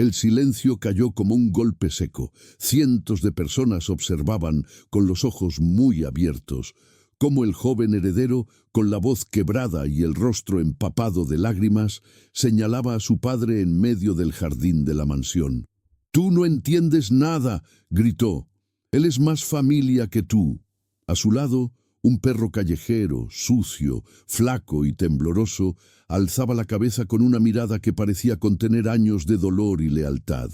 El silencio cayó como un golpe seco. Cientos de personas observaban, con los ojos muy abiertos, cómo el joven heredero, con la voz quebrada y el rostro empapado de lágrimas, señalaba a su padre en medio del jardín de la mansión. «¡Tú no entiendes nada!», gritó. «Él es más familia que tú». A su lado, un perro callejero, sucio, flaco y tembloroso, alzaba la cabeza con una mirada que parecía contener años de dolor y lealtad.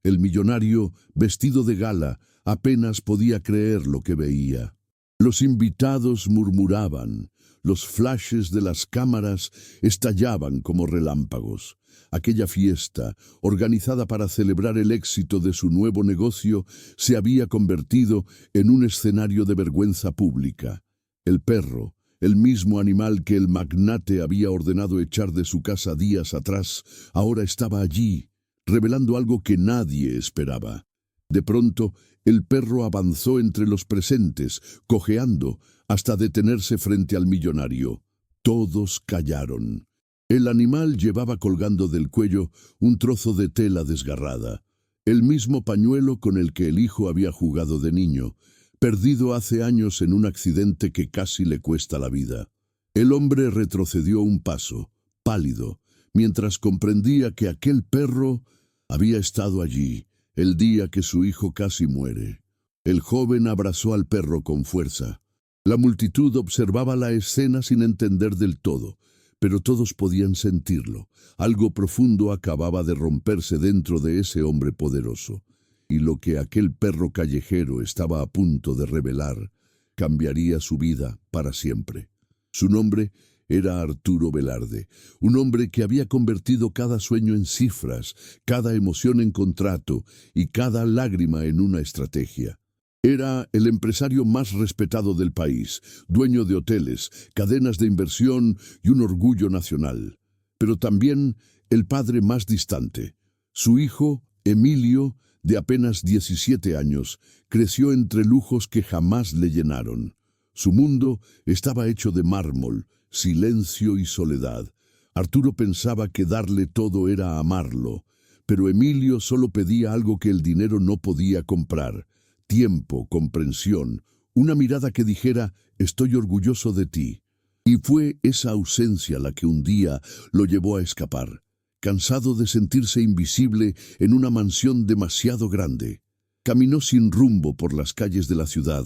El millonario, vestido de gala, apenas podía creer lo que veía. Los invitados murmuraban, los flashes de las cámaras estallaban como relámpagos. Aquella fiesta, organizada para celebrar el éxito de su nuevo negocio, se había convertido en un escenario de vergüenza pública. El perro, el mismo animal que el magnate había ordenado echar de su casa días atrás, ahora estaba allí, revelando algo que nadie esperaba. De pronto, el perro avanzó entre los presentes, cojeando, hasta detenerse frente al millonario. Todos callaron. El animal llevaba colgando del cuello un trozo de tela desgarrada, el mismo pañuelo con el que el hijo había jugado de niño, perdido hace años en un accidente que casi le cuesta la vida. El hombre retrocedió un paso, pálido, mientras comprendía que aquel perro había estado allí, el día que su hijo casi muere. El joven abrazó al perro con fuerza. La multitud observaba la escena sin entender del todo, pero todos podían sentirlo. Algo profundo acababa de romperse dentro de ese hombre poderoso, y lo que aquel perro callejero estaba a punto de revelar cambiaría su vida para siempre. Su nombre era Arturo Velarde, un hombre que había convertido cada sueño en cifras, cada emoción en contrato y cada lágrima en una estrategia. Era el empresario más respetado del país, dueño de hoteles, cadenas de inversión y un orgullo nacional. Pero también el padre más distante. Su hijo, Emilio, de apenas 17 años, creció entre lujos que jamás le llenaron. Su mundo estaba hecho de mármol, silencio y soledad. Arturo pensaba que darle todo era amarlo, pero Emilio solo pedía algo que el dinero no podía comprar: tiempo, comprensión, una mirada que dijera «estoy orgulloso de ti». Y fue esa ausencia la que un día lo llevó a escapar, cansado de sentirse invisible en una mansión demasiado grande. Caminó sin rumbo por las calles de la ciudad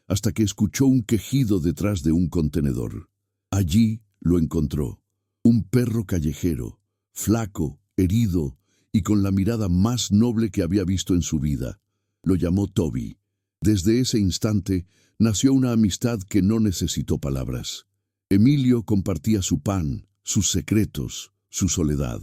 hasta que escuchó un quejido detrás de un contenedor. Allí lo encontró, un perro callejero, flaco, herido y con la mirada más noble que había visto en su vida. Lo llamó Toby. Desde ese instante nació una amistad que no necesitó palabras. Emilio compartía su pan, sus secretos, su soledad.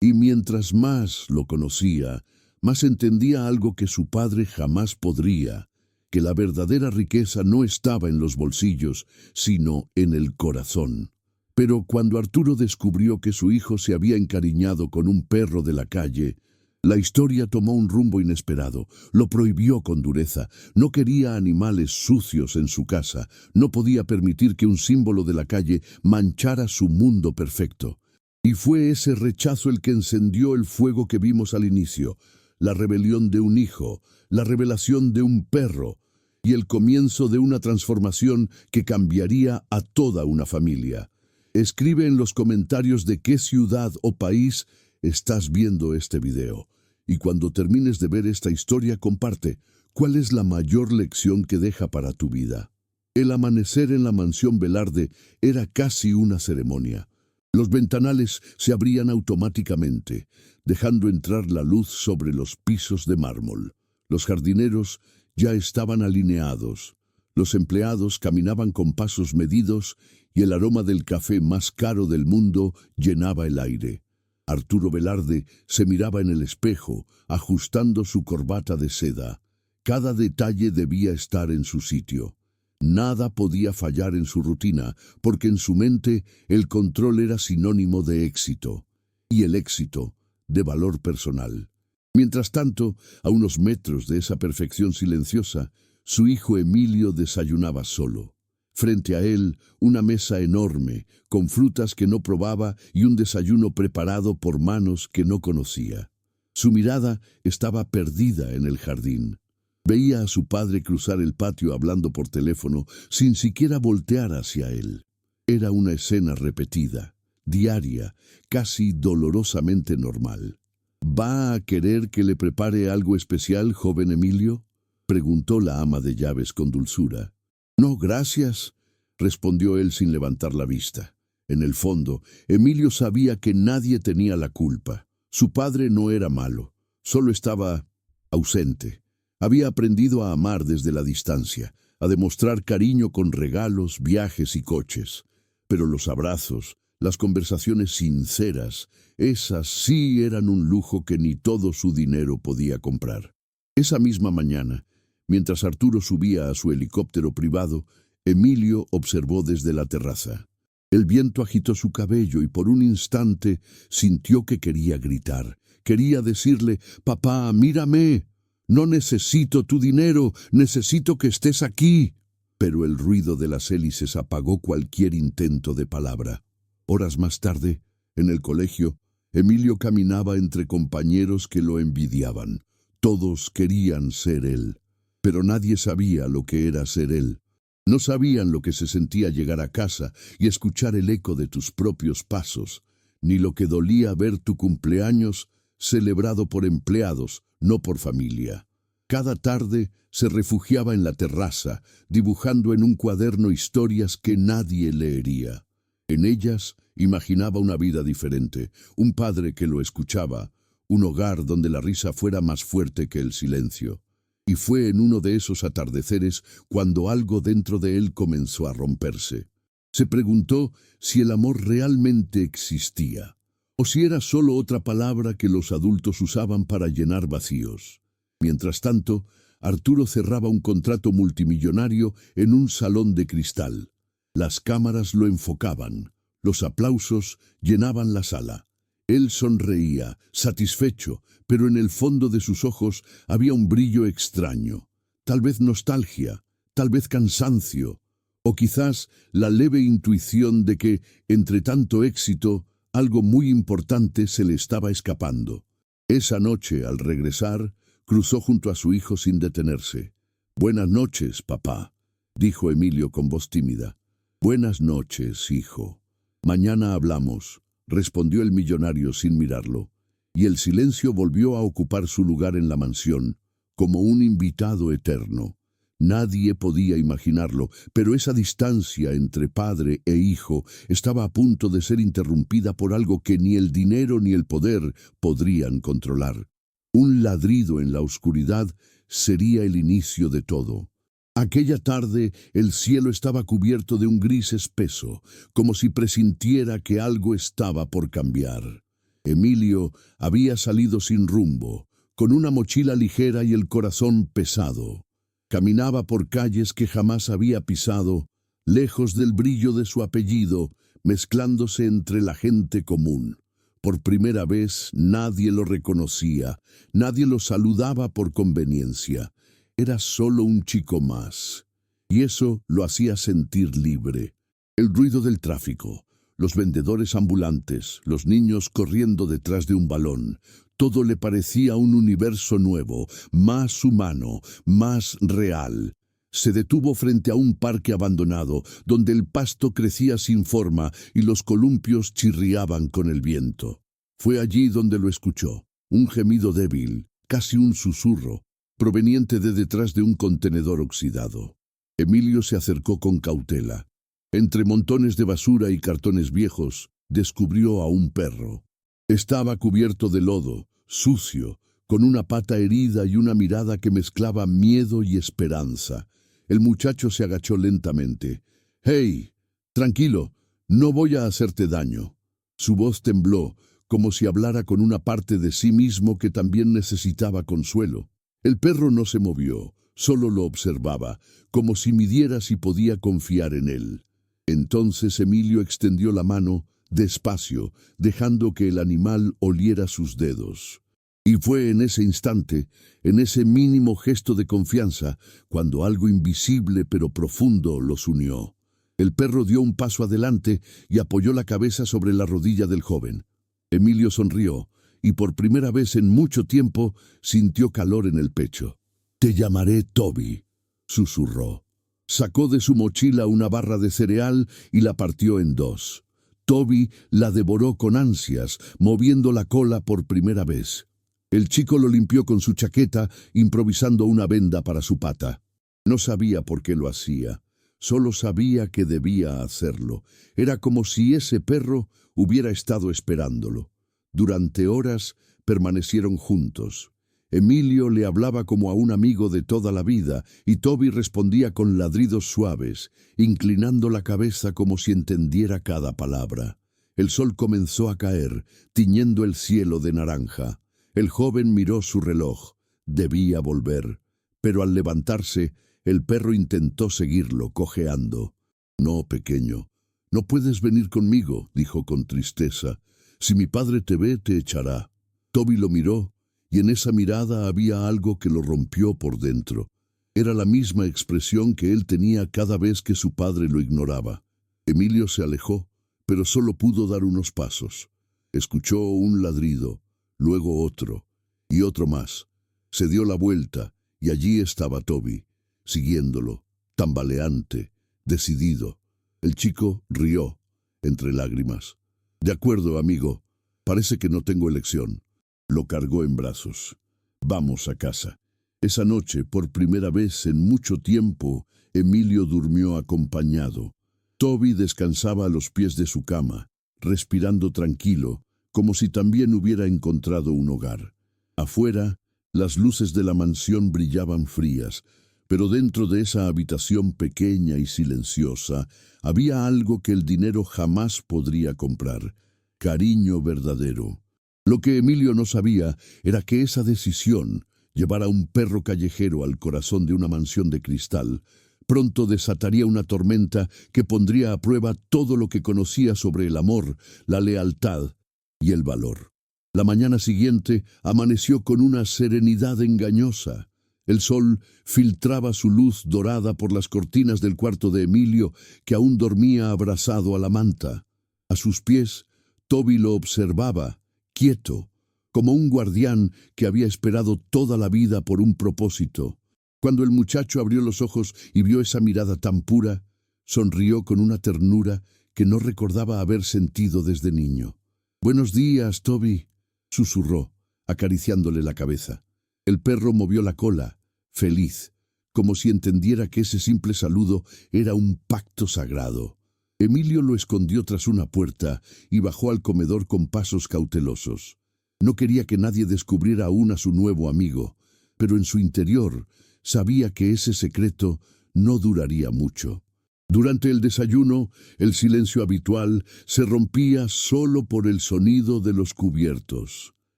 Y mientras más lo conocía, más entendía algo que su padre jamás podría: que la verdadera riqueza no estaba en los bolsillos, sino en el corazón. Pero cuando Arturo descubrió que su hijo se había encariñado con un perro de la calle, la historia tomó un rumbo inesperado. Lo prohibió con dureza. No quería animales sucios en su casa. No podía permitir que un símbolo de la calle manchara su mundo perfecto. Y fue ese rechazo el que encendió el fuego que vimos al inicio: la rebelión de un hijo, la revelación de un perro y el comienzo de una transformación que cambiaría a toda una familia. Escribe en los comentarios de qué ciudad o país estás viendo este video. Y cuando termines de ver esta historia, comparte cuál es la mayor lección que deja para tu vida. El amanecer en la mansión Velarde era casi una ceremonia. Los ventanales se abrían automáticamente, dejando entrar la luz sobre los pisos de mármol. Los jardineros ya estaban alineados. Los empleados caminaban con pasos medidos y el aroma del café más caro del mundo llenaba el aire. Arturo Velarde se miraba en el espejo, ajustando su corbata de seda. Cada detalle debía estar en su sitio. Nada podía fallar en su rutina, porque en su mente el control era sinónimo de éxito, y el éxito de valor personal. Mientras tanto, a unos metros de esa perfección silenciosa, su hijo Emilio desayunaba solo. Frente a él, una mesa enorme, con frutas que no probaba y un desayuno preparado por manos que no conocía. Su mirada estaba perdida en el jardín. Veía a su padre cruzar el patio hablando por teléfono sin siquiera voltear hacia él. Era una escena repetida, diaria, casi dolorosamente normal. ¿Va a querer que le prepare algo especial, joven Emilio?, preguntó la ama de llaves con dulzura. No, gracias, respondió él sin levantar la vista. En el fondo, Emilio sabía que nadie tenía la culpa. Su padre no era malo, solo estaba ausente. Había aprendido a amar desde la distancia, a demostrar cariño con regalos, viajes y coches. Pero los abrazos, las conversaciones sinceras, esas sí eran un lujo que ni todo su dinero podía comprar. Esa misma mañana, mientras Arturo subía a su helicóptero privado, Emilio observó desde la terraza. El viento agitó su cabello y por un instante sintió que quería gritar. Quería decirle: «Papá, mírame. No necesito tu dinero, necesito que estés aquí». Pero el ruido de las hélices apagó cualquier intento de palabra. Horas más tarde, en el colegio, Emilio caminaba entre compañeros que lo envidiaban. Todos querían ser él, pero nadie sabía lo que era ser él. No sabían lo que se sentía llegar a casa y escuchar el eco de tus propios pasos, ni lo que dolía ver tu cumpleaños celebrado por empleados, no por familia. Cada tarde se refugiaba en la terraza, dibujando en un cuaderno historias que nadie leería. En ellas imaginaba una vida diferente, un padre que lo escuchaba, un hogar donde la risa fuera más fuerte que el silencio. Y fue en uno de esos atardeceres cuando algo dentro de él comenzó a romperse. Se preguntó si el amor realmente existía, o si era solo otra palabra que los adultos usaban para llenar vacíos. Mientras tanto, Arturo cerraba un contrato multimillonario en un salón de cristal. Las cámaras lo enfocaban, los aplausos llenaban la sala. Él sonreía, satisfecho, pero en el fondo de sus ojos había un brillo extraño. Tal vez nostalgia, tal vez cansancio, o quizás la leve intuición de que, entre tanto éxito, algo muy importante se le estaba escapando. Esa noche, al regresar, cruzó junto a su hijo sin detenerse. «Buenas noches, papá», dijo Emilio con voz tímida. «Buenas noches, hijo. Mañana hablamos», respondió el millonario sin mirarlo, y el silencio volvió a ocupar su lugar en la mansión, como un invitado eterno. Nadie podía imaginarlo, pero esa distancia entre padre e hijo estaba a punto de ser interrumpida por algo que ni el dinero ni el poder podrían controlar. Un ladrido en la oscuridad sería el inicio de todo. Aquella tarde el cielo estaba cubierto de un gris espeso, como si presintiera que algo estaba por cambiar. Emilio había salido sin rumbo, con una mochila ligera y el corazón pesado. Caminaba por calles que jamás había pisado, lejos del brillo de su apellido, mezclándose entre la gente común. Por primera vez nadie lo reconocía, nadie lo saludaba por conveniencia. Era solo un chico más, y eso lo hacía sentir libre. El ruido del tráfico, los vendedores ambulantes, los niños corriendo detrás de un balón, todo le parecía un universo nuevo, más humano, más real. Se detuvo frente a un parque abandonado, donde el pasto crecía sin forma y los columpios chirriaban con el viento. Fue allí donde lo escuchó, un gemido débil, casi un susurro, proveniente de detrás de un contenedor oxidado. Emilio se acercó con cautela. Entre montones de basura y cartones viejos, descubrió a un perro. Estaba cubierto de lodo, sucio, con una pata herida y una mirada que mezclaba miedo y esperanza. El muchacho se agachó lentamente. «¡Hey! Tranquilo, no voy a hacerte daño». Su voz tembló, como si hablara con una parte de sí mismo que también necesitaba consuelo. El perro no se movió, solo lo observaba, como si midiera si podía confiar en él. Entonces Emilio extendió la mano, despacio, dejando que el animal oliera sus dedos. Y fue en ese instante, en ese mínimo gesto de confianza, cuando algo invisible pero profundo los unió. El perro dio un paso adelante y apoyó la cabeza sobre la rodilla del joven. Emilio sonrió, y por primera vez en mucho tiempo sintió calor en el pecho. «Te llamaré Toby», susurró. Sacó de su mochila una barra de cereal y la partió en dos. Toby la devoró con ansias, moviendo la cola por primera vez. El chico lo limpió con su chaqueta, improvisando una venda para su pata. No sabía por qué lo hacía, solo sabía que debía hacerlo. Era como si ese perro hubiera estado esperándolo. Durante horas permanecieron juntos. Emilio le hablaba como a un amigo de toda la vida y Toby respondía con ladridos suaves, inclinando la cabeza como si entendiera cada palabra. El sol comenzó a caer, tiñendo el cielo de naranja. El joven miró su reloj. Debía volver. Pero al levantarse, el perro intentó seguirlo, cojeando. «No, pequeño, no puedes venir conmigo», dijo con tristeza. «Si mi padre te ve, te echará». Toby lo miró, y en esa mirada había algo que lo rompió por dentro. Era la misma expresión que él tenía cada vez que su padre lo ignoraba. Emilio se alejó, pero solo pudo dar unos pasos. Escuchó un ladrido, luego otro, y otro más. Se dio la vuelta, y allí estaba Toby, siguiéndolo, tambaleante, decidido. El chico rió, entre lágrimas. «De acuerdo, amigo, parece que no tengo elección». Lo cargó en brazos. «Vamos a casa». Esa noche, por primera vez en mucho tiempo, Emilio durmió acompañado. Toby descansaba a los pies de su cama, respirando tranquilo, como si también hubiera encontrado un hogar. Afuera, las luces de la mansión brillaban frías, pero dentro de esa habitación pequeña y silenciosa había algo que el dinero jamás podría comprar: cariño verdadero. Lo que Emilio no sabía era que esa decisión, llevar a un perro callejero al corazón de una mansión de cristal, pronto desataría una tormenta que pondría a prueba todo lo que conocía sobre el amor, la lealtad y el valor. La mañana siguiente amaneció con una serenidad engañosa. El sol filtraba su luz dorada por las cortinas del cuarto de Emilio, que aún dormía abrazado a la manta. A sus pies, Toby lo observaba, quieto, como un guardián que había esperado toda la vida por un propósito. Cuando el muchacho abrió los ojos y vio esa mirada tan pura, sonrió con una ternura que no recordaba haber sentido desde niño. «Buenos días, Toby», susurró, acariciándole la cabeza. El perro movió la cola, feliz, como si entendiera que ese simple saludo era un pacto sagrado. Emilio lo escondió tras una puerta y bajó al comedor con pasos cautelosos. No quería que nadie descubriera aún a su nuevo amigo, pero en su interior sabía que ese secreto no duraría mucho. Durante el desayuno, el silencio habitual se rompía solo por el sonido de los cubiertos.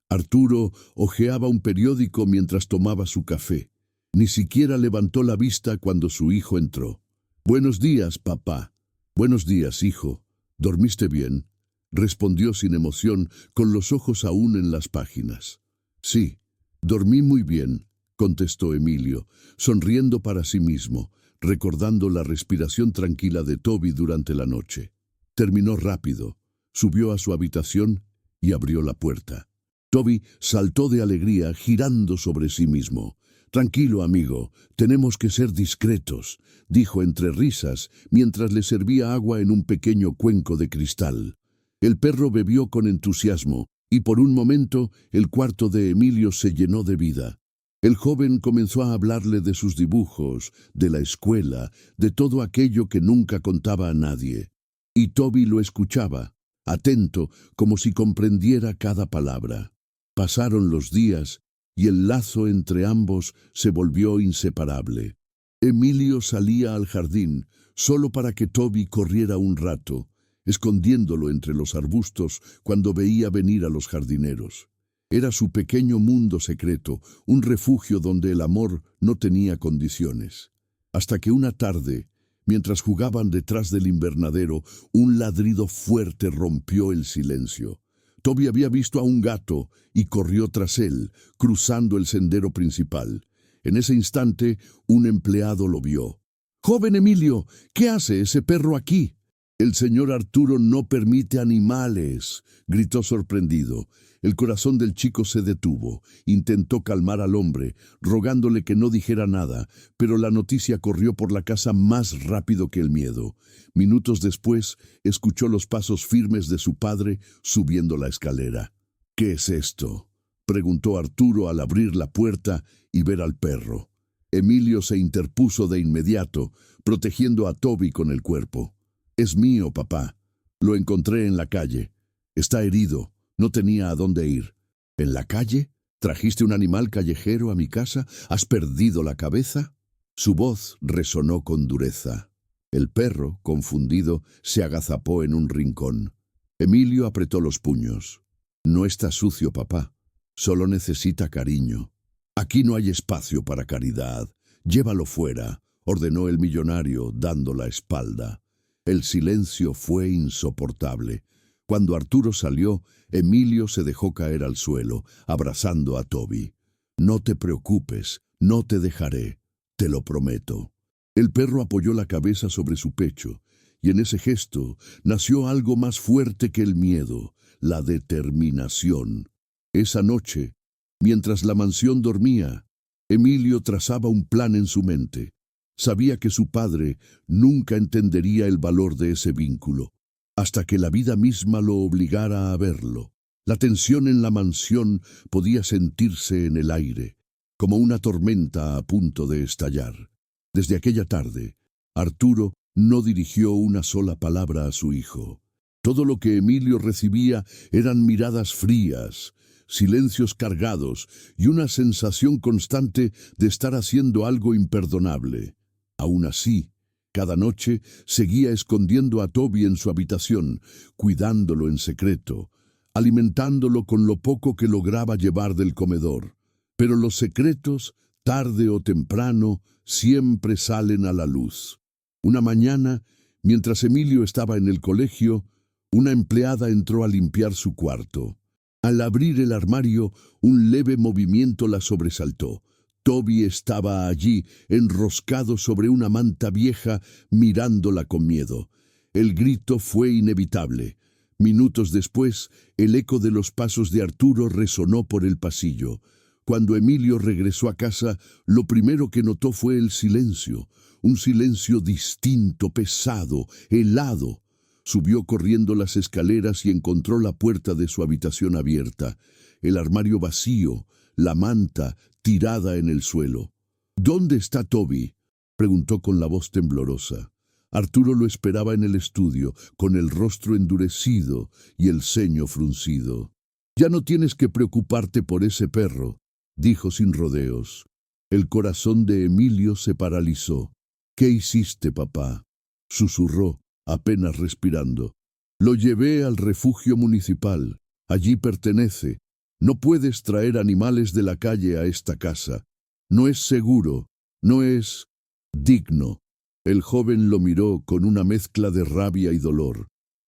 Arturo hojeaba un periódico mientras tomaba su café. Ni siquiera levantó la vista cuando su hijo entró. «Buenos días, papá». «Buenos días, hijo. ¿Dormiste bien?», respondió sin emoción, con los ojos aún en las páginas. «Sí, dormí muy bien», contestó Emilio, sonriendo para sí mismo, recordando la respiración tranquila de Toby durante la noche. Terminó rápido, subió a su habitación y abrió la puerta. Toby saltó de alegría, girando sobre sí mismo. «Tranquilo, amigo, tenemos que ser discretos», dijo entre risas, mientras le servía agua en un pequeño cuenco de cristal. El perro bebió con entusiasmo, y por un momento el cuarto de Emilio se llenó de vida. El joven comenzó a hablarle de sus dibujos, de la escuela, de todo aquello que nunca contaba a nadie. Y Toby lo escuchaba, atento, como si comprendiera cada palabra. Pasaron los días, y el lazo entre ambos se volvió inseparable. Emilio salía al jardín, solo para que Toby corriera un rato, escondiéndolo entre los arbustos cuando veía venir a los jardineros. Era su pequeño mundo secreto, un refugio donde el amor no tenía condiciones. Hasta que una tarde, mientras jugaban detrás del invernadero, un ladrido fuerte rompió el silencio. Toby había visto a un gato y corrió tras él, cruzando el sendero principal. En ese instante, un empleado lo vio. «Joven Emilio, ¿qué hace ese perro aquí?» «El señor Arturo no permite animales», gritó sorprendido. El corazón del chico se detuvo. Intentó calmar al hombre, rogándole que no dijera nada, pero la noticia corrió por la casa más rápido que el miedo. Minutos después, escuchó los pasos firmes de su padre subiendo la escalera. «¿Qué es esto?», preguntó Arturo al abrir la puerta y ver al perro. Emilio se interpuso de inmediato, protegiendo a Toby con el cuerpo. «Es mío, papá. Lo encontré en la calle. Está herido. No tenía a dónde ir». «¿En la calle? ¿Trajiste un animal callejero a mi casa? ¿Has perdido la cabeza?». Su voz resonó con dureza. El perro, confundido, se agazapó en un rincón. Emilio apretó los puños. «No está sucio, papá. Solo necesita cariño». «Aquí no hay espacio para caridad. Llévalo fuera», ordenó el millonario, dando la espalda. El silencio fue insoportable. Cuando Arturo salió, Emilio se dejó caer al suelo, abrazando a Toby. «No te preocupes, no te dejaré, te lo prometo». El perro apoyó la cabeza sobre su pecho, y en ese gesto nació algo más fuerte que el miedo, la determinación. Esa noche, mientras la mansión dormía, Emilio trazaba un plan en su mente. Sabía que su padre nunca entendería el valor de ese vínculo, hasta que la vida misma lo obligara a verlo. La tensión en la mansión podía sentirse en el aire, como una tormenta a punto de estallar. Desde aquella tarde, Arturo no dirigió una sola palabra a su hijo. Todo lo que Emilio recibía eran miradas frías, silencios cargados y una sensación constante de estar haciendo algo imperdonable. Aún así, cada noche seguía escondiendo a Toby en su habitación, cuidándolo en secreto, alimentándolo con lo poco que lograba llevar del comedor. Pero los secretos, tarde o temprano, siempre salen a la luz. Una mañana, mientras Emilio estaba en el colegio, una empleada entró a limpiar su cuarto. Al abrir el armario, un leve movimiento la sobresaltó. Toby estaba allí, enroscado sobre una manta vieja, mirándola con miedo. El grito fue inevitable. Minutos después, el eco de los pasos de Arturo resonó por el pasillo. Cuando Emilio regresó a casa, lo primero que notó fue el silencio. Un silencio distinto, pesado, helado. Subió corriendo las escaleras y encontró la puerta de su habitación abierta, el armario vacío, la manta tirada en el suelo. «¿Dónde está Toby?», preguntó con la voz temblorosa. Arturo lo esperaba en el estudio, con el rostro endurecido y el ceño fruncido. «Ya no tienes que preocuparte por ese perro», dijo sin rodeos. El corazón de Emilio se paralizó. «¿Qué hiciste, papá?», susurró, apenas respirando. «Lo llevé al refugio municipal. Allí pertenece. No puedes traer animales de la calle a esta casa. No es seguro, no es digno». El joven lo miró con una mezcla de rabia y dolor.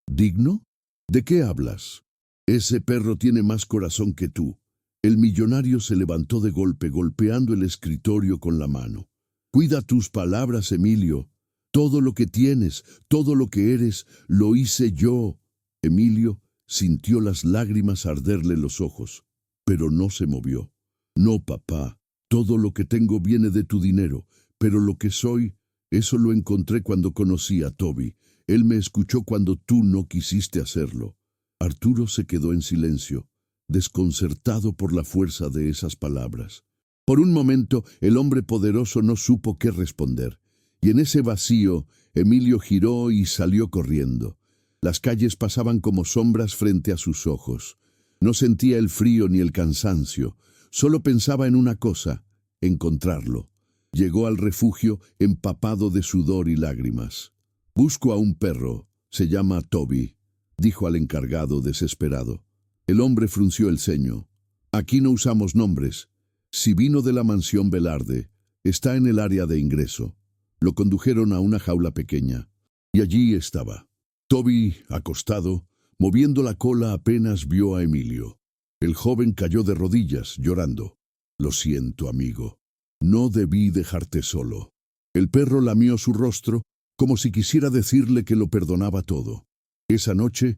«¿Digno? ¿De qué hablas? Ese perro tiene más corazón que tú». El millonario se levantó de golpe, golpeando el escritorio con la mano. «Cuida tus palabras, Emilio. Todo lo que tienes, todo lo que eres, lo hice yo». Emilio sintió las lágrimas arderle los ojos, pero no se movió. «No, papá, todo lo que tengo viene de tu dinero, pero lo que soy, eso lo encontré cuando conocí a Toby. Él me escuchó cuando tú no quisiste hacerlo». Arturo se quedó en silencio, desconcertado por la fuerza de esas palabras. Por un momento, el hombre poderoso no supo qué responder, y en ese vacío, Emilio giró y salió corriendo. Las calles pasaban como sombras frente a sus ojos. No sentía el frío ni el cansancio, solo pensaba en una cosa: encontrarlo. Llegó al refugio empapado de sudor y lágrimas. «Busco a un perro, se llama Toby», dijo al encargado desesperado. El hombre frunció el ceño. «Aquí no usamos nombres. Si vino de la mansión Velarde, está en el área de ingreso». Lo condujeron a una jaula pequeña, y allí estaba. Toby, acostado, moviendo la cola, apenas vio a Emilio. El joven cayó de rodillas, llorando. «Lo siento, amigo. No debí dejarte solo». El perro lamió su rostro, como si quisiera decirle que lo perdonaba todo. Esa noche,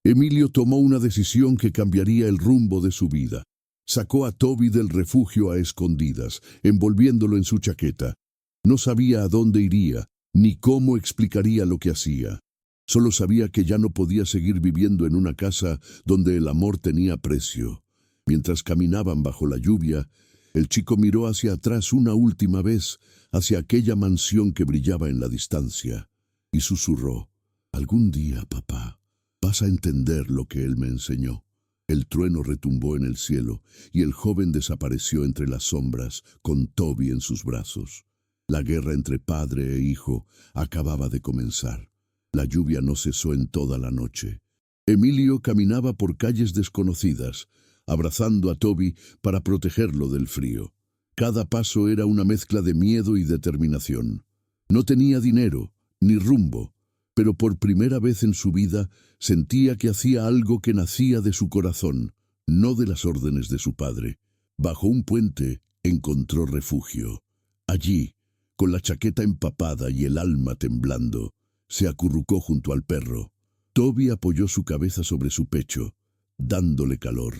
Emilio tomó una decisión que cambiaría el rumbo de su vida. Sacó a Toby del refugio a escondidas, envolviéndolo en su chaqueta. No sabía a dónde iría, ni cómo explicaría lo que hacía. Solo sabía que ya no podía seguir viviendo en una casa donde el amor tenía precio. Mientras caminaban bajo la lluvia, el chico miró hacia atrás una última vez, hacia aquella mansión que brillaba en la distancia, y susurró: «Algún día, papá, vas a entender lo que él me enseñó». El trueno retumbó en el cielo, y el joven desapareció entre las sombras, con Toby en sus brazos. La guerra entre padre e hijo acababa de comenzar. La lluvia no cesó en toda la noche. Emilio caminaba por calles desconocidas, abrazando a Toby para protegerlo del frío. Cada paso era una mezcla de miedo y determinación. No tenía dinero, ni rumbo, pero por primera vez en su vida sentía que hacía algo que nacía de su corazón, no de las órdenes de su padre. Bajo un puente encontró refugio. Allí, con la chaqueta empapada y el alma temblando, se acurrucó junto al perro. Toby apoyó su cabeza sobre su pecho, dándole calor.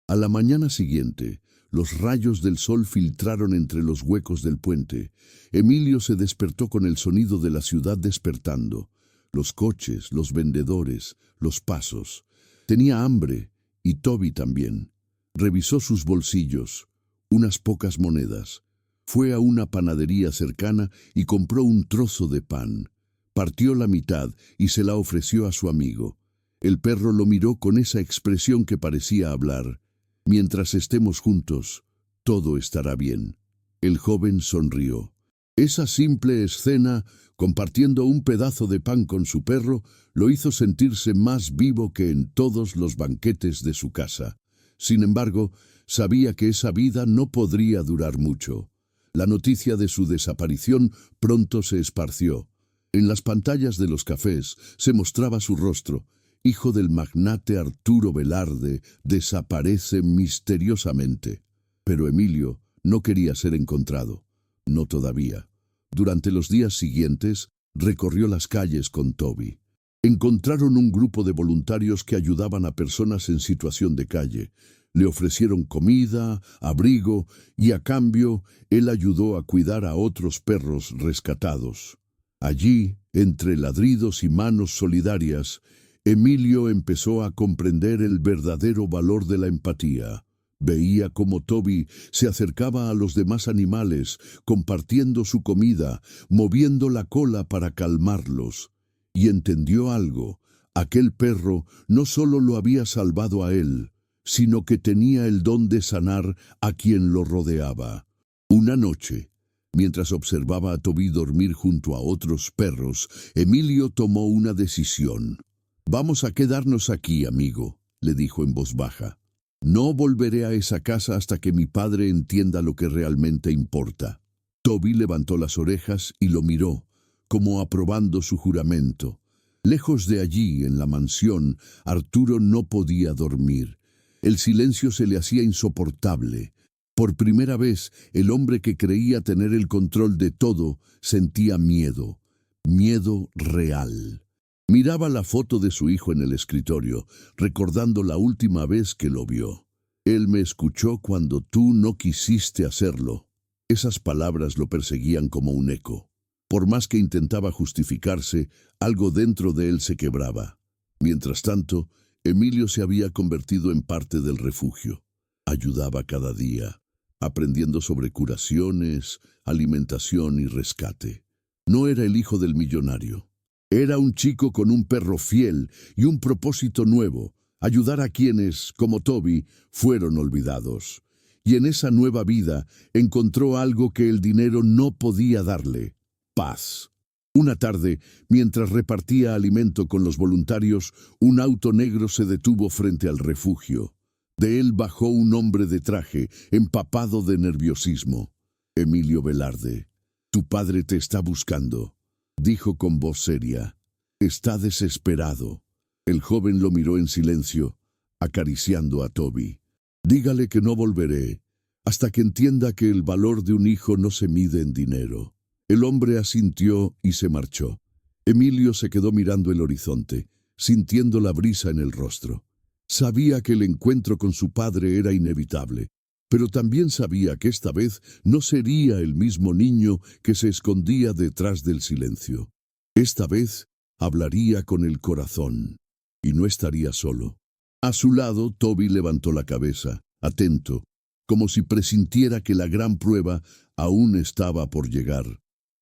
A la mañana siguiente, los rayos del sol filtraron entre los huecos del puente. Emilio se despertó con el sonido de la ciudad despertando. Los coches, los vendedores, los pasos. Tenía hambre, y Toby también. Revisó sus bolsillos, unas pocas monedas. Fue a una panadería cercana y compró un trozo de pan. Partió la mitad y se la ofreció a su amigo. El perro lo miró con esa expresión que parecía hablar: «Mientras estemos juntos, todo estará bien». El joven sonrió. Esa simple escena, compartiendo un pedazo de pan con su perro, lo hizo sentirse más vivo que en todos los banquetes de su casa. Sin embargo, sabía que esa vida no podría durar mucho. La noticia de su desaparición pronto se esparció. En las pantallas de los cafés se mostraba su rostro. Hijo del magnate Arturo Velarde, desaparece misteriosamente. Pero Emilio no quería ser encontrado. No todavía. Durante los días siguientes, recorrió las calles con Toby. Encontraron un grupo de voluntarios que ayudaban a personas en situación de calle. Le ofrecieron comida, abrigo, y a cambio, él ayudó a cuidar a otros perros rescatados. Allí, entre ladridos y manos solidarias, Emilio empezó a comprender el verdadero valor de la empatía. Veía cómo Toby se acercaba a los demás animales, compartiendo su comida, moviendo la cola para calmarlos. Y entendió algo: aquel perro no solo lo había salvado a él, sino que tenía el don de sanar a quien lo rodeaba. Una noche, mientras observaba a Toby dormir junto a otros perros, Emilio tomó una decisión. «Vamos a quedarnos aquí, amigo», le dijo en voz baja. «No volveré a esa casa hasta que mi padre entienda lo que realmente importa». Toby levantó las orejas y lo miró, como aprobando su juramento. Lejos de allí, en la mansión, Arturo no podía dormir. El silencio se le hacía insoportable. Por primera vez, el hombre que creía tener el control de todo sentía miedo. Miedo real. Miraba la foto de su hijo en el escritorio, recordando la última vez que lo vio. «Él me escuchó cuando tú no quisiste hacerlo». Esas palabras lo perseguían como un eco. Por más que intentaba justificarse, algo dentro de él se quebraba. Mientras tanto, Emilio se había convertido en parte del refugio. Ayudaba cada día, aprendiendo sobre curaciones, alimentación y rescate. No era el hijo del millonario. Era un chico con un perro fiel y un propósito nuevo: ayudar a quienes, como Toby, fueron olvidados. Y en esa nueva vida encontró algo que el dinero no podía darle: paz. Una tarde, mientras repartía alimento con los voluntarios, un auto negro se detuvo frente al refugio. De él bajó un hombre de traje, empapado de nerviosismo. «Emilio Velarde, tu padre te está buscando», dijo con voz seria. «Está desesperado». El joven lo miró en silencio, acariciando a Toby. «Dígale que no volveré, hasta que entienda que el valor de un hijo no se mide en dinero». El hombre asintió y se marchó. Emilio se quedó mirando el horizonte. sintiendo la brisa en el rostro. Sabía que el encuentro con su padre era inevitable, pero también sabía que esta vez no sería el mismo niño que se escondía detrás del silencio. Esta vez hablaría con el corazón, y no estaría solo. A su lado, Toby levantó la cabeza, atento, como si presintiera que la gran prueba aún estaba por llegar.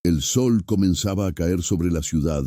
El sol comenzaba a caer sobre la ciudad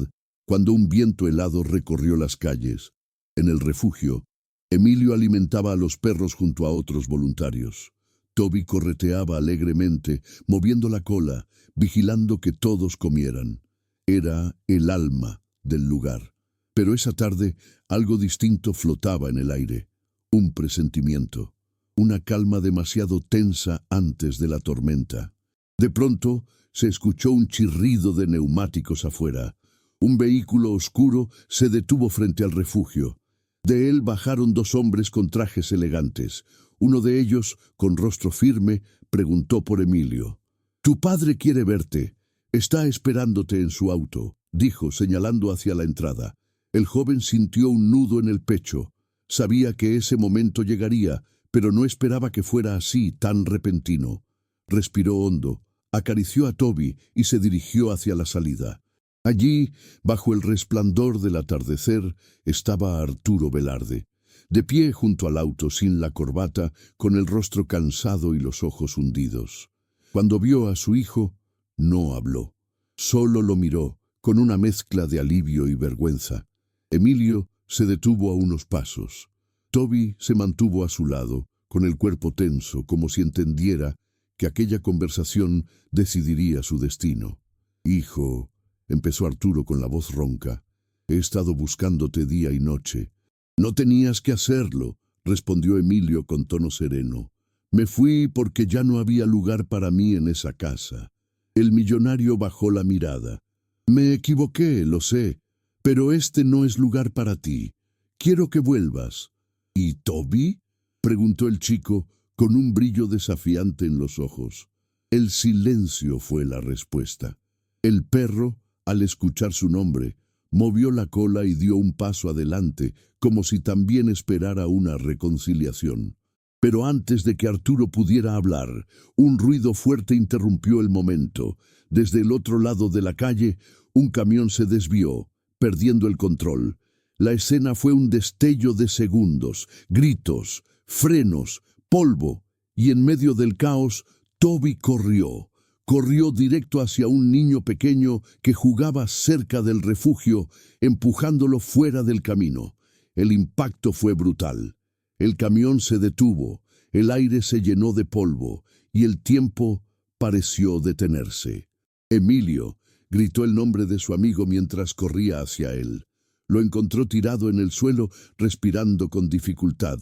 cuando un viento helado recorrió las calles. En el refugio, Emilio alimentaba a los perros junto a otros voluntarios. Toby correteaba alegremente, moviendo la cola, vigilando que todos comieran. Era el alma del lugar. Pero esa tarde algo distinto flotaba en el aire. Un presentimiento. Una calma demasiado tensa antes de la tormenta. De pronto se escuchó un chirrido de neumáticos afuera. Un vehículo oscuro se detuvo frente al refugio. De él bajaron dos hombres con trajes elegantes. Uno de ellos, con rostro firme, preguntó por Emilio. «Tu padre quiere verte. Está esperándote en su auto», dijo, señalando hacia la entrada. El joven sintió un nudo en el pecho. Sabía que ese momento llegaría, pero no esperaba que fuera así, tan repentino. Respiró hondo, acarició a Toby y se dirigió hacia la salida. Allí, bajo el resplandor del atardecer, estaba Arturo Velarde, de pie junto al auto sin la corbata, con el rostro cansado y los ojos hundidos. Cuando vio a su hijo, no habló. Solo lo miró, con una mezcla de alivio y vergüenza. Emilio se detuvo a unos pasos. Toby se mantuvo a su lado, con el cuerpo tenso, como si entendiera que aquella conversación decidiría su destino. «Hijo», empezó Arturo con la voz ronca, «he estado buscándote día y noche». «No tenías que hacerlo», respondió Emilio con tono sereno. «Me fui porque ya no había lugar para mí en esa casa». El millonario bajó la mirada. «Me equivoqué, lo sé, pero este no es lugar para ti. Quiero que vuelvas». «¿Y Toby?», preguntó el chico, con un brillo desafiante en los ojos. El silencio fue la respuesta. El perro, al escuchar su nombre, movió la cola y dio un paso adelante, como si también esperara una reconciliación. Pero antes de que Arturo pudiera hablar, un ruido fuerte interrumpió el momento. Desde el otro lado de la calle, un camión se desvió, perdiendo el control. La escena fue un destello de segundos, gritos, frenos, polvo, y en medio del caos, Toby corrió. Corrió directo hacia un niño pequeño que jugaba cerca del refugio, empujándolo fuera del camino. El impacto fue brutal. El camión se detuvo, el aire se llenó de polvo, y el tiempo pareció detenerse. «Emilio», gritó el nombre de su amigo mientras corría hacia él. Lo encontró tirado en el suelo, respirando con dificultad,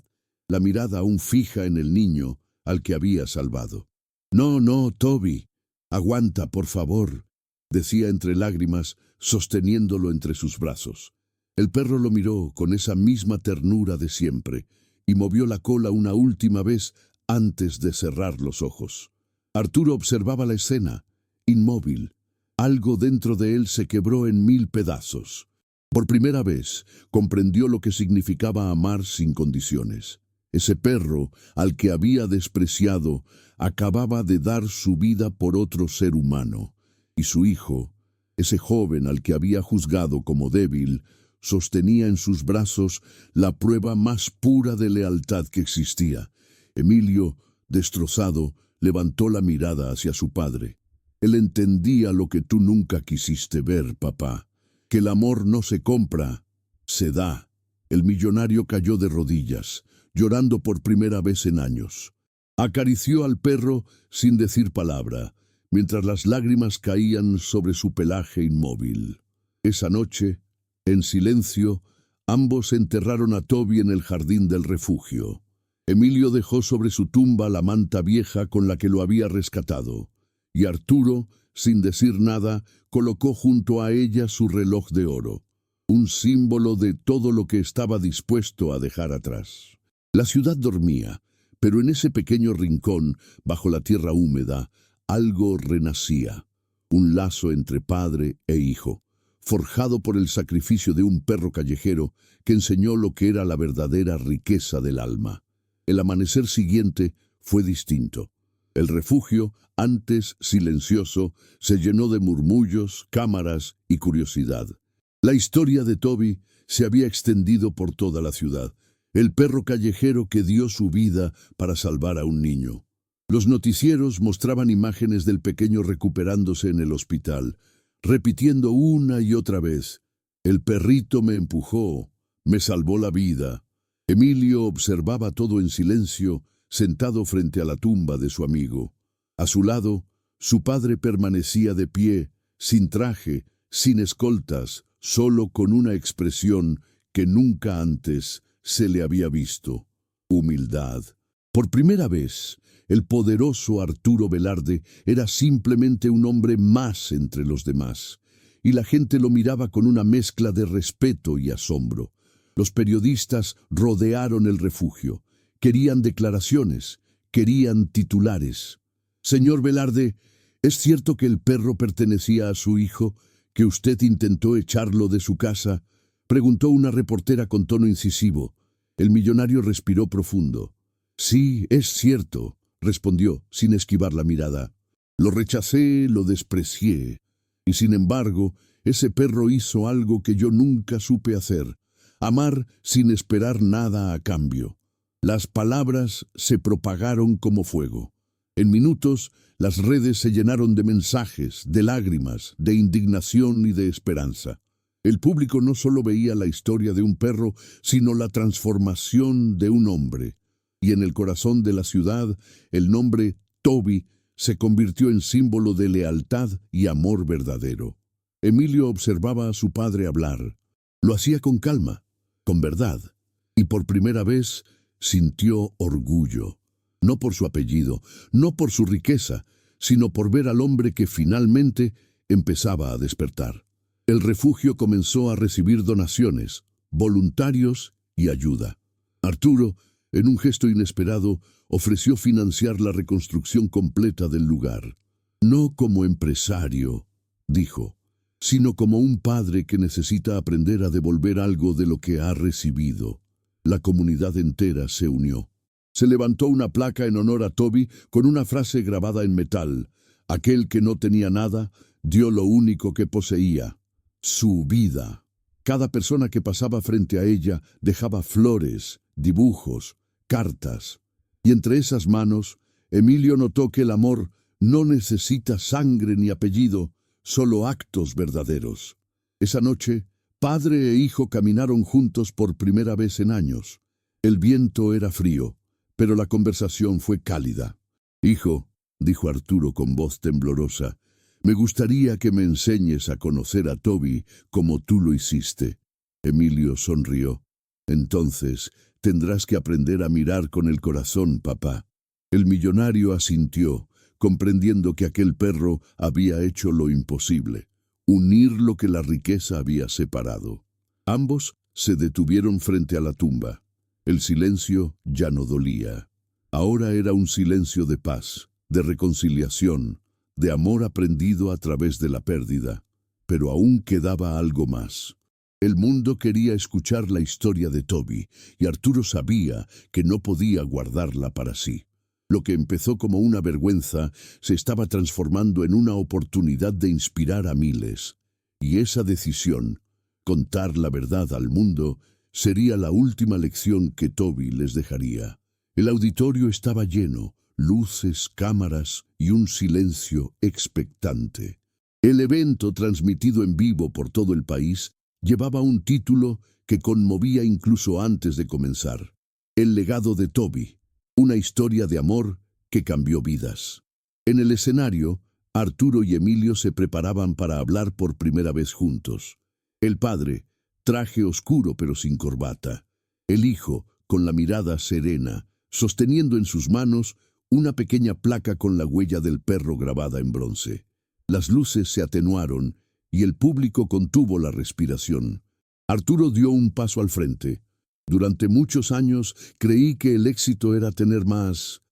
la mirada aún fija en el niño al que había salvado. «No, no, Toby, aguanta, por favor», decía entre lágrimas, sosteniéndolo entre sus brazos. El perro lo miró con esa misma ternura de siempre y movió la cola una última vez antes de cerrar los ojos. Arturo observaba la escena, inmóvil. Algo dentro de él se quebró en 1000 pedazos. Por primera vez comprendió lo que significaba amar sin condiciones. Ese perro, al que había despreciado, acababa de dar su vida por otro ser humano. Y su hijo, ese joven al que había juzgado como débil, sostenía en sus brazos la prueba más pura de lealtad que existía. Emilio, destrozado, levantó la mirada hacia su padre. Él entendía lo que tú nunca quisiste ver, papá, que el amor no se compra, se da. El millonario cayó de rodillas, llorando por primera vez en años. Acarició al perro sin decir palabra, mientras las lágrimas caían sobre su pelaje inmóvil. Esa noche, en silencio, ambos enterraron a Toby en el jardín del refugio. Emilio dejó sobre su tumba la manta vieja con la que lo había rescatado, y Arturo, sin decir nada, colocó junto a ella su reloj de oro, un símbolo de todo lo que estaba dispuesto a dejar atrás. La ciudad dormía, pero en ese pequeño rincón, bajo la tierra húmeda, algo renacía, un lazo entre padre e hijo, forjado por el sacrificio de un perro callejero que enseñó lo que era la verdadera riqueza del alma. El amanecer siguiente fue distinto. El refugio, antes silencioso, se llenó de murmullos, cámaras y curiosidad. La historia de Toby se había extendido por toda la ciudad. El perro callejero que dio su vida para salvar a un niño. Los noticieros mostraban imágenes del pequeño recuperándose en el hospital, repitiendo una y otra vez: «El perrito me empujó, me salvó la vida». Emilio observaba todo en silencio, sentado frente a la tumba de su amigo. A su lado, su padre permanecía de pie, sin traje, sin escoltas, solo con una expresión que nunca antes se le había visto: humildad. Por primera vez, el poderoso Arturo Velarde era simplemente un hombre más entre los demás, y la gente lo miraba con una mezcla de respeto y asombro. Los periodistas rodearon el refugio. Querían declaraciones, querían titulares. «Señor Velarde, ¿es cierto que el perro pertenecía a su hijo, que usted intentó echarlo de su casa?», preguntó una reportera con tono incisivo. El millonario respiró profundo. «Sí, es cierto», respondió, sin esquivar la mirada. «Lo rechacé, lo desprecié. Y sin embargo, ese perro hizo algo que yo nunca supe hacer: amar sin esperar nada a cambio». Las palabras se propagaron como fuego. En minutos, las redes se llenaron de mensajes, de lágrimas, de indignación y de esperanza. El público no solo veía la historia de un perro, sino la transformación de un hombre. Y en el corazón de la ciudad, el nombre Toby se convirtió en símbolo de lealtad y amor verdadero. Emilio observaba a su padre hablar. Lo hacía con calma, con verdad, y por primera vez sintió orgullo, no por su apellido, no por su riqueza, sino por ver al hombre que finalmente empezaba a despertar. El refugio comenzó a recibir donaciones, voluntarios y ayuda. Arturo, en un gesto inesperado, ofreció financiar la reconstrucción completa del lugar. «No como empresario», dijo, «sino como un padre que necesita aprender a devolver algo de lo que ha recibido». La comunidad entera se unió. Se levantó una placa en honor a Toby con una frase grabada en metal: «Aquel que no tenía nada, dio lo único que poseía: su vida». Cada persona que pasaba frente a ella dejaba flores, dibujos, cartas. Y entre esas manos, Emilio notó que el amor no necesita sangre ni apellido, solo actos verdaderos. Esa noche, padre e hijo caminaron juntos por primera vez en años. El viento era frío, pero la conversación fue cálida. «Hijo», dijo Arturo con voz temblorosa, «me gustaría que me enseñes a conocer a Toby como tú lo hiciste». Emilio sonrió. «Entonces tendrás que aprender a mirar con el corazón, papá». El millonario asintió, comprendiendo que aquel perro había hecho lo imposible: unir lo que la riqueza había separado. Ambos se detuvieron frente a la tumba. El silencio ya no dolía. Ahora era un silencio de paz, de reconciliación, de amor aprendido a través de la pérdida. Pero aún quedaba algo más. El mundo quería escuchar la historia de Toby, y Arturo sabía que no podía guardarla para sí. Lo que empezó como una vergüenza se estaba transformando en una oportunidad de inspirar a miles. Y esa decisión, contar la verdad al mundo, sería la última lección que Toby les dejaría. El auditorio estaba lleno, luces, cámaras y un silencio expectante. El evento, transmitido en vivo por todo el país, llevaba un título que conmovía incluso antes de comenzar: El legado de Toby. Una historia de amor que cambió vidas. En el escenario, Arturo y Emilio se preparaban para hablar por primera vez juntos. El padre, traje oscuro pero sin corbata. El hijo, con la mirada serena, sosteniendo en sus manos una pequeña placa con la huella del perro grabada en bronce. Las luces se atenuaron y el público contuvo la respiración. Arturo dio un paso al frente. «Durante muchos años creí que el éxito era tener más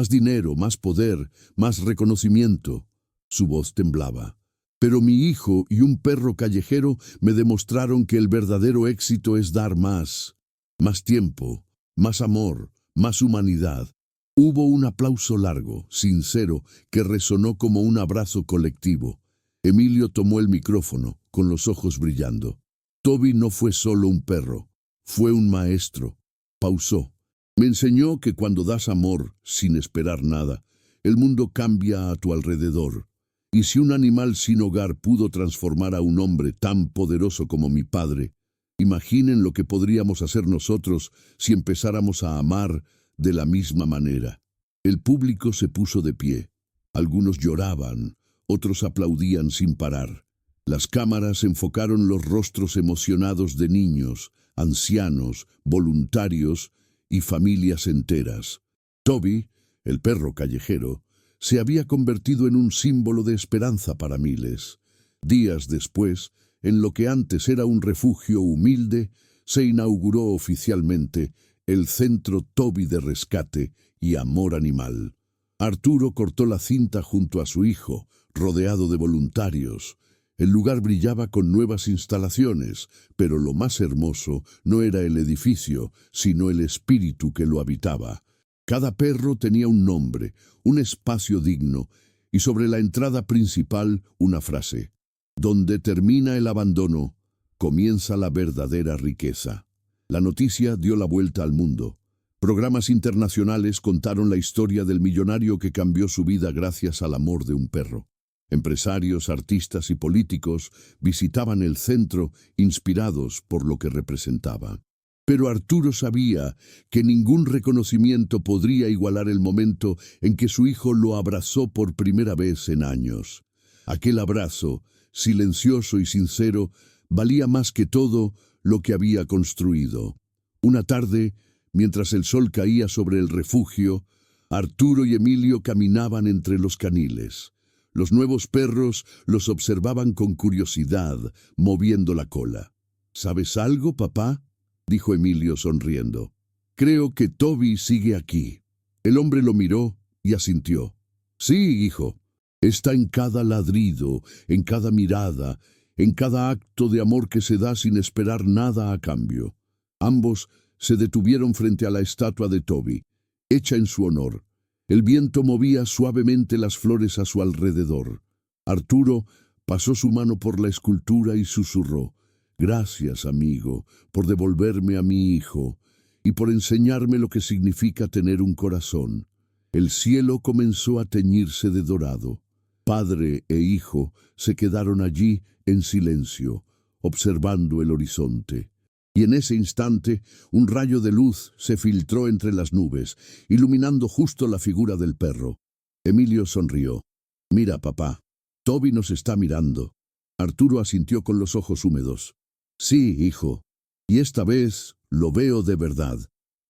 dinero, más poder, más reconocimiento». Su voz temblaba. Pero mi hijo y un perro callejero me demostraron que el verdadero éxito es dar más. Más tiempo, más amor, más humanidad. Hubo un aplauso largo, sincero, que resonó como un abrazo colectivo. Emilio tomó el micrófono, con los ojos brillando. Toby no fue solo un perro, fue un maestro. Pausó. Me enseñó que cuando das amor, sin esperar nada, el mundo cambia a tu alrededor. Y si un animal sin hogar pudo transformar a un hombre tan poderoso como mi padre, imaginen lo que podríamos hacer nosotros si empezáramos a amar de la misma manera. El público se puso de pie. Algunos lloraban, otros aplaudían sin parar. Las cámaras enfocaron los rostros emocionados de niños, ancianos, voluntarios y familias enteras. Toby, el perro callejero, se había convertido en un símbolo de esperanza para miles. Días después, en lo que antes era un refugio humilde, se inauguró oficialmente el Centro Toby de Rescate y Amor Animal. Arturo cortó la cinta junto a su hijo, rodeado de voluntarios. El lugar brillaba con nuevas instalaciones, pero lo más hermoso no era el edificio, sino el espíritu que lo habitaba. Cada perro tenía un nombre, un espacio digno, y sobre la entrada principal una frase: donde termina el abandono, comienza la verdadera riqueza. La noticia dio la vuelta al mundo. Programas internacionales contaron la historia del millonario que cambió su vida gracias al amor de un perro. Empresarios, artistas y políticos visitaban el centro inspirados por lo que representaba. Pero Arturo sabía que ningún reconocimiento podría igualar el momento en que su hijo lo abrazó por primera vez en años. Aquel abrazo, silencioso y sincero, valía más que todo lo que había construido. Una tarde, mientras el sol caía sobre el refugio, Arturo y Emilio caminaban entre los caniles. Los nuevos perros los observaban con curiosidad, moviendo la cola. ¿Sabes algo, papá?, dijo Emilio sonriendo. Creo que Toby sigue aquí. El hombre lo miró y asintió. Sí, hijo. Está en cada ladrido, en cada mirada, en cada acto de amor que se da sin esperar nada a cambio. Ambos se detuvieron frente a la estatua de Toby, hecha en su honor. El viento movía suavemente las flores a su alrededor. Arturo pasó su mano por la escultura y susurró: Gracias, amigo, por devolverme a mi hijo y por enseñarme lo que significa tener un corazón. El cielo comenzó a teñirse de dorado. Padre e hijo se quedaron allí en silencio, observando el horizonte. Y en ese instante, un rayo de luz se filtró entre las nubes, iluminando justo la figura del perro. Emilio sonrió. Mira, papá, Toby nos está mirando. Arturo asintió con los ojos húmedos. Sí, hijo, y esta vez lo veo de verdad.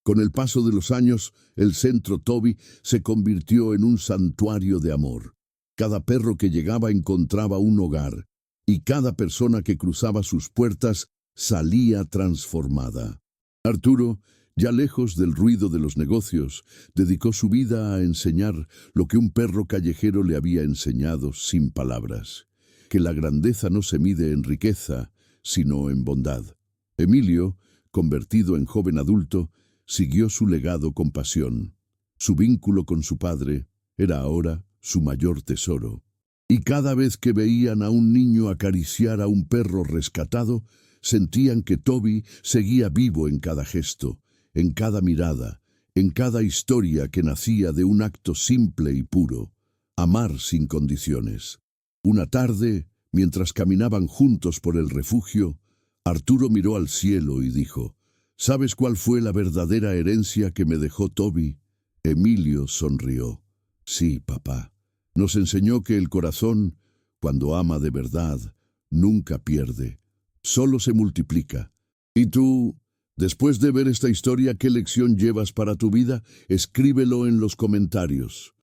Con el paso de los años, el centro Toby se convirtió en un santuario de amor. Cada perro que llegaba encontraba un hogar, y cada persona que cruzaba sus puertas salía transformada. Arturo, ya lejos del ruido de los negocios, dedicó su vida a enseñar lo que un perro callejero le había enseñado sin palabras: que la grandeza no se mide en riqueza, sino en bondad. Emilio, convertido en joven adulto, siguió su legado con pasión. Su vínculo con su padre era ahora su mayor tesoro. Y cada vez que veían a un niño acariciar a un perro rescatado, sentían que Toby seguía vivo en cada gesto, en cada mirada, en cada historia que nacía de un acto simple y puro: amar sin condiciones. Una tarde, mientras caminaban juntos por el refugio, Arturo miró al cielo y dijo: ¿Sabes cuál fue la verdadera herencia que me dejó Toby? Emilio sonrió. Sí, papá. Nos enseñó que el corazón, cuando ama de verdad, nunca pierde, solo se multiplica. ¿Y tú, después de ver esta historia, qué lección llevas para tu vida? Escríbelo en los comentarios.